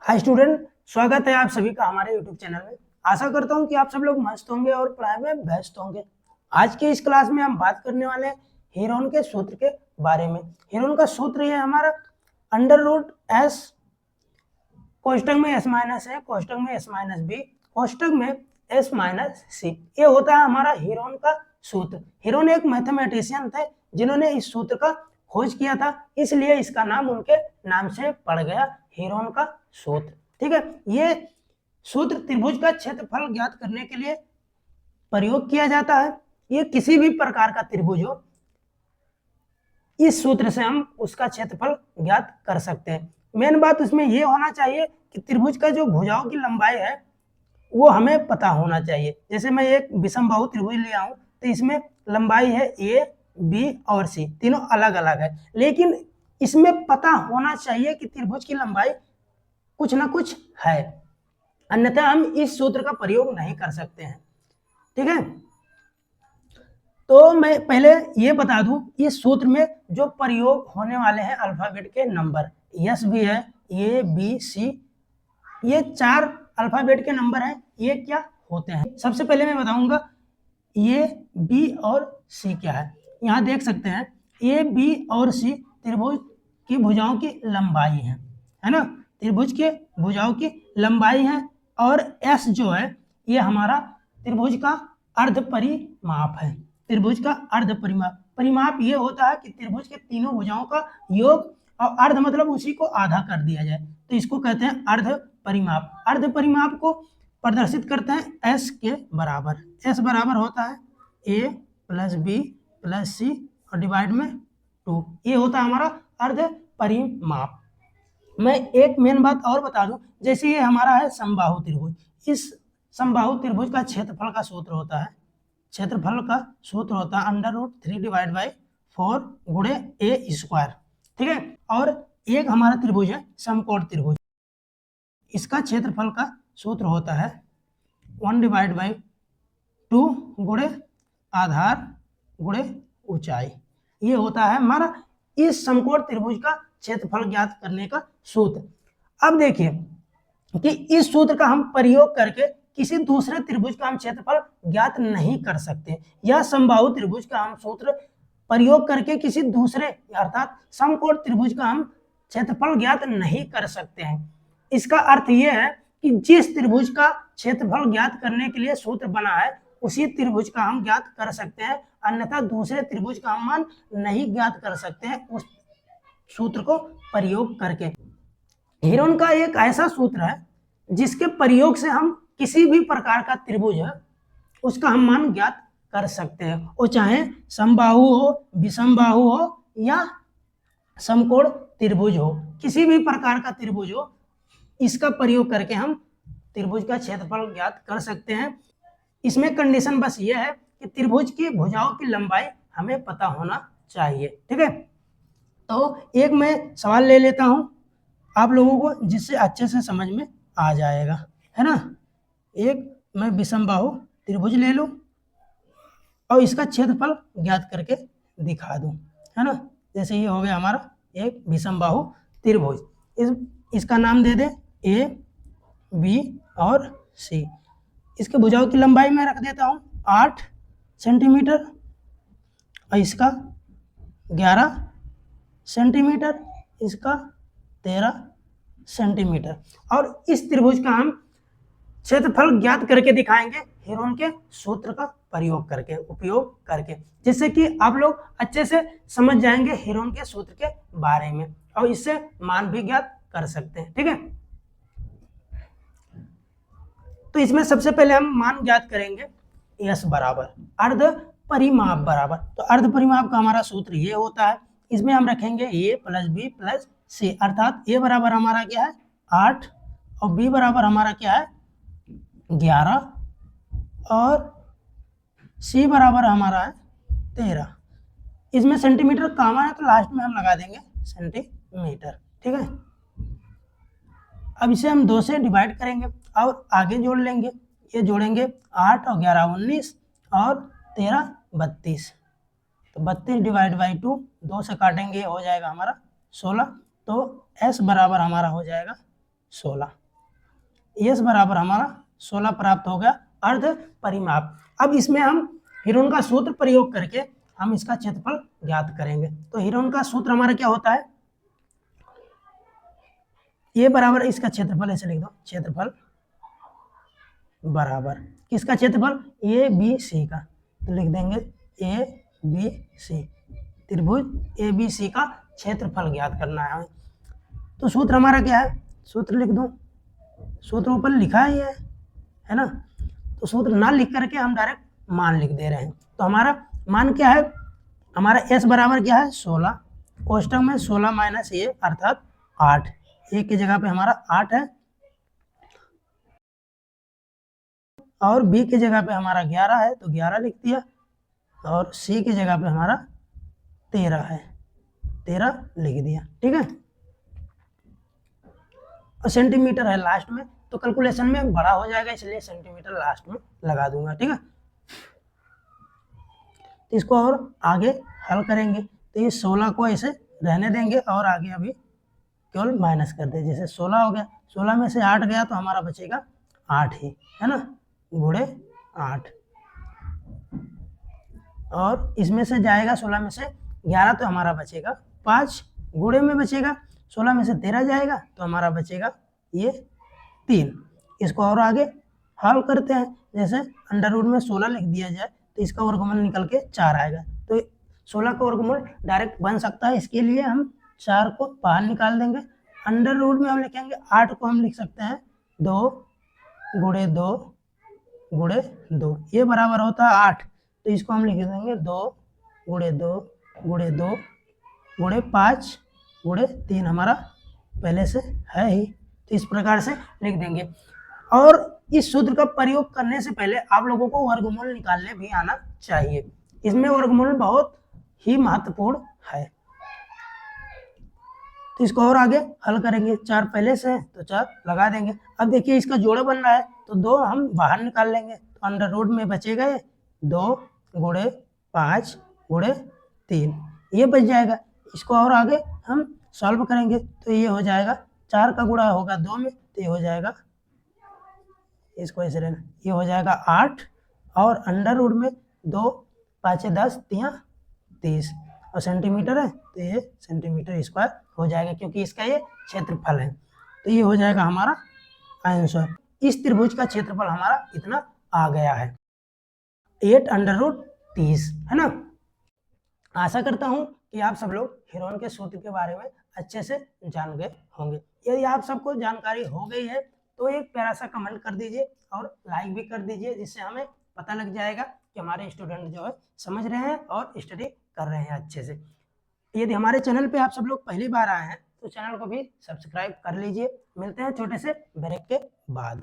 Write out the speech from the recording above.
Hi student, स्वागत है आप सभी का हमारे यूट्यूब चैनल में। आशा करता हूं कि आप सब लोग मस्त होंगे और पढ़ाई में व्यस्त होंगे। आज के इस क्लास में हम बात करने वाले हैं हेरोन के सूत्र के बारे में। हेरोन का सूत्र है हमारा अंडर रूट एस कोष्टक में एस माइनस है, कोष्टक में एस माइनस बी, कोष्टक में एस माइनस सी। ये होता है हमारा हेरोन का सूत्र। हेरोन एक मैथमेटिशियन थे जिन्होंने इस सूत्र का खोज किया था, इसलिए इसका नाम उनके नाम से पड़ गया, हेरोन का सूत्र। ठीक है, ये सूत्र त्रिभुज का क्षेत्रफल ज्ञात करने के लिए प्रयोग किया जाता है। ये किसी भी प्रकार का त्रिभुज हो, इस सूत्र से हम उसका क्षेत्रफल ज्ञात कर सकते हैं। मेन बात उसमें यह होना चाहिए कि त्रिभुज का जो भुजाओं की लंबाई है वो हमें पता होना चाहिए। जैसे मैं एक विषमबाहु त्रिभुज लिया हूं तो इसमें लंबाई है ए, बी और सी, तीनों अलग अलग है, लेकिन इसमें पता होना चाहिए कि त्रिभुज की लंबाई कुछ ना कुछ है, अन्यथा हम इस सूत्र का प्रयोग नहीं कर सकते हैं। ठीक है, तो मैं पहले ये बता दूं, इस सूत्र में जो प्रयोग होने वाले हैं अल्फाबेट के नंबर, यस भी है, ए बी सी, ये 4 अल्फाबेट के नंबर हैं। ये क्या होते हैं सबसे पहले मैं बताऊंगा ए बी और सी क्या है। यहाँ देख सकते हैं ए बी और सी त्रिभुज की भुजाओं की लंबाई है ना, त्रिभुज के भुजाओं की लंबाई है। और एस जो है ये हमारा त्रिभुज का अर्ध परिमाप है। त्रिभुज का अर्ध परिमाप, परिमाप ये होता है कि त्रिभुज के तीनों भुजाओं का योग, और अर्ध मतलब उसी को आधा कर दिया जाए, तो इसको कहते हैं अर्ध परिमाप। अर्ध परिमाप को प्रदर्शित करते हैं एस के बराबर। एस बराबर होता है ए प्लस बी प्लस सी और डिवाइड में 2। ये होता है हमारा अर्ध परिमाप। मैं एक मेन बात और बता दूं, जैसे ये हमारा है समबाहु त्रिभुज, इस समबाहु त्रिभुज का क्षेत्रफल का सूत्र होता है, क्षेत्रफल का सूत्र होता है अंडर रूट 3 डिवाइड बाई 4 गुणे ए स्क्वायर। ठीक है, और एक हमारा त्रिभुज है समकोण त्रिभुज, इसका क्षेत्रफल का सूत्र होता है 1 डिवाइड बाई 2 गुणे आधार गुणे ऊंचाई। ये होता है हमारा इस समकोण त्रिभुज का क्षेत्रफल ज्ञात करने का सूत्र। अब देखिए कि इस सूत्र का हम प्रयोग करके किसी दूसरे त्रिभुज का हम क्षेत्रफल ज्ञात नहीं कर सकते। यह समबाहु त्रिभुज का हम सूत्र प्रयोग करके किसी दूसरे अर्थात समकोण त्रिभुज का हम क्षेत्रफल ज्ञात नहीं कर सकते हैं। इसका अर्थ यह है कि जिस त्रिभुज का क्षेत्रफल ज्ञात करने के लिए सूत्र बना है उसी त्रिभुज का हम ज्ञात कर सकते हैं, अन्यथा दूसरे त्रिभुज का हम मान नहीं ज्ञात कर सकते हैं उस सूत्र को प्रयोग करके। हेरोन का एक ऐसा सूत्र है जिसके प्रयोग से हम किसी भी प्रकार का त्रिभुज है उसका हम मान ज्ञात कर सकते हैं, वो चाहे समबाहु हो, विषमबाहु हो या समकोण त्रिभुज हो, किसी भी प्रकार का त्रिभुज हो, इसका प्रयोग करके हम त्रिभुज का क्षेत्रफल ज्ञात कर सकते हैं। इसमें कंडीशन बस ये है कि त्रिभुज की भुजाओं की लंबाई हमें पता होना चाहिए। ठीक है, तो एक मैं सवाल ले लेता हूं आप लोगों को जिससे अच्छे से समझ में आ जाएगा, है ना। एक मैं विषमबाहु त्रिभुज ले लूं और इसका क्षेत्रफल ज्ञात करके दिखा दूं, है ना। जैसे ये हो गया हमारा एक विषमबाहु त्रिभुज, इसका नाम दे दे ए बी और सी। इसके भुजाओं की लंबाई मैं रख देता हूँ 8 सेंटीमीटर और इसका 11 सेंटीमीटर, इसका 13 सेंटीमीटर। और इस त्रिभुज का हम क्षेत्रफल ज्ञात करके दिखाएंगे हेरोन के सूत्र का प्रयोग करके, उपयोग करके, जिससे कि आप लोग अच्छे से समझ जाएंगे हेरोन के सूत्र के बारे में और इससे मान भी ज्ञात कर सकते हैं। ठीक है, तो इसमें सबसे पहले हम मान ज्ञात करेंगे यस बराबर अर्ध परिमाप बराबर। तो अर्ध परिमाप का हमारा सूत्र ये होता है, इसमें हम रखेंगे ए प्लस बी प्लस सी, अर्थात ए बराबर हमारा क्या है 8 और बी बराबर हमारा क्या है 11 और सी बराबर हमारा है 13। इसमें सेंटीमीटर कॉमन है तो लास्ट में हम लगा देंगे सेंटीमीटर। ठीक है, अब इसे हम 2 से डिवाइड करेंगे और आगे जोड़ लेंगे, ये जोड़ेंगे 8 और 11 19 और 13 32, तो 32 डिवाइड बाई 2, 2 से काटेंगे हो जाएगा हमारा 16। तो एस बराबर हमारा हो जाएगा 16। यस बराबर हमारा 16 प्राप्त हो गया अर्ध परिमाप। अब इसमें हम हेरोन का सूत्र प्रयोग करके हम इसका क्षेत्रफल ज्ञात करेंगे। तो हेरोन का सूत्र हमारा क्या होता है, ये बराबर इसका क्षेत्रफल, ऐसे लिख दो, क्षेत्रफल बराबर किसका क्षेत्रफल, ए बी सी का। तो लिख देंगे ए बी सी, त्रिभुज ए बी सी का क्षेत्रफल ज्ञात करना है। तो सूत्र हमारा क्या है, सूत्र लिख दो, सूत्र ऊपर लिखा ही है ना। तो सूत्र ना लिख करके हम डायरेक्ट मान लिख दे रहे हैं। तो हमारा मान क्या है, हमारा s बराबर क्या है 16, कोष्टक में 16 माइनस ए अर्थात 8, ए की जगह पे हमारा 8 है और बी की जगह पे हमारा 11 है तो 11 लिख दिया, और सी की जगह पे हमारा 13 है, 13 लिख दिया। ठीक है, और सेंटीमीटर है लास्ट में, तो कैलकुलेशन में बड़ा हो जाएगा इसलिए सेंटीमीटर लास्ट में लगा दूंगा। ठीक है, तो इसको और आगे हल करेंगे। तो ये 16 को ऐसे रहने देंगे और आगे अभी केवल माइनस कर दे, जैसे 16 हो गया, 16 में से 8 गया तो हमारा बचेगा 8 ही, है ना, गुणे 8, और इसमें से जाएगा 16 में से 11 तो हमारा बचेगा 5, गुणे में बचेगा 16 में से 13 जाएगा तो हमारा बचेगा ये 3। इसको और आगे हल करते हैं, जैसे अंडर रूट में 16 लिख दिया जाए तो इसका वर्गमूल निकल के 4 आएगा। तो 16 का वर्गमूल डायरेक्ट बन सकता है, इसके लिए हम 4 को बाहर निकाल देंगे। अंडर रूट में हम लिखेंगे 8 को हम लिख सकते हैं 2 गुणे 2 गुणे 2, ये बराबर होता है 8। तो इसको हम लिख देंगे 2 गुणे 2 गुणे 2 गुणे 5 गुणे 3, हमारा पहले से है ही, तो इस प्रकार से लिख देंगे। और इस सूत्र का प्रयोग करने से पहले आप लोगों को वर्गमूल निकालने भी आना चाहिए, इसमें वर्गमूल बहुत ही महत्वपूर्ण है। तो इसको और आगे हल करेंगे, 4 पहले से है तो 4 लगा देंगे। अब देखिए इसका जोड़ा बन रहा है तो 2 हम बाहर निकाल लेंगे, तो अंडर रूट में बचेगा ये 2 गुणे 5 गुणे 3, ये बच जाएगा। इसको और आगे हम सॉल्व करेंगे तो ये हो जाएगा 4 का गुणा होगा 2 में तो ये हो जाएगा, इसको ऐसे रहना, ये हो जाएगा 8, और अंडर रूट में 2 5 10 3 30, और सेंटीमीटर है तो ये सेंटीमीटर स्क्वायर हो जाएगा क्योंकि इसका ये क्षेत्रफल है। तो ये हो जाएगा हमारा आंसर। इस त्रिभुज का क्षेत्रफल हमारा इतना आ गया है 8 अंडर रूट 30, है ना। आशा करता हूँ कि आप सब लोग हेरोन के सूत्र के बारे में अच्छे से जान गए होंगे। यदि आप सबको जानकारी हो गई है तो एक प्यारा सा कमेंट कर दीजिए और लाइक भी कर दीजिए, जिससे हमें पता लग जाएगा कि हमारे स्टूडेंट जो है समझ रहे हैं और स्टडी कर रहे हैं अच्छे से। यदि हमारे चैनल पे आप सब लोग पहली बार आए हैं तो चैनल को भी सब्सक्राइब कर लीजिए। मिलते हैं छोटे से ब्रेक के बाद।